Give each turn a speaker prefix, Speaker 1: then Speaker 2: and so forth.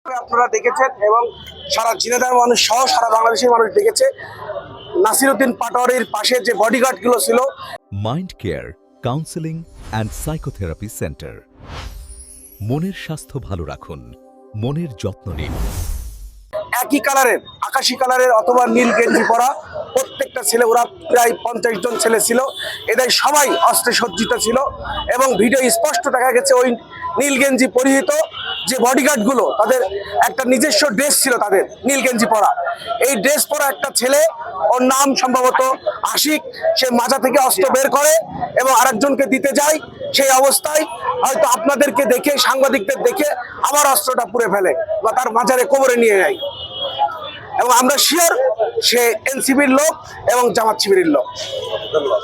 Speaker 1: আপনারা দেখেছেন এবং সারা ঝিনাইদহের মানুষ সহ সারা বাংলাদেশের মানুষ দেখেছে নাসিরউদ্দিন পাটোয়ারির পাশে যে বডিগার্ড গুলো ছিল।
Speaker 2: Mind care counselling and psychotherapy centre. মনের স্বাস্থ্য ভালো রাখুন, মনের যত্ন নিন।
Speaker 1: একই কালারের আকাশি কালারের অথবা নীল গেঞ্জি পরা প্রত্যেকটা ছেলে, ওরা প্রায় 50 জন ছেলে ছিল। এদের সবাই অস্ত্রে সজ্জিত ছিল এবং ভিডিও স্পষ্ট দেখা গেছে ওই নীল গেঞ্জি পরিহিত যে বডিগার্ডগুলো, তাদের একটা নিজস্ব ড্রেস ছিল, তাদের নীল গেঞ্জি পরা। এই ড্রেস পরা একটা ছেলে, ওর নাম সম্ভবত আশিক, সে মাজা থেকে অস্ত্র বের করে এবং আরেকজনকে দিতে যায়। সেই অবস্থায় হয়তো আপনাদেরকে দেখে, সাংবাদিকদের দেখে আবার অস্ত্রটা পুড়ে ফেলে বা তার মাজারে কোমরে নিয়ে যায়। এবং আমরা শিওর সে এনসিপির লোক এবং জামাত শিবিরের লোক। ধন্যবাদ।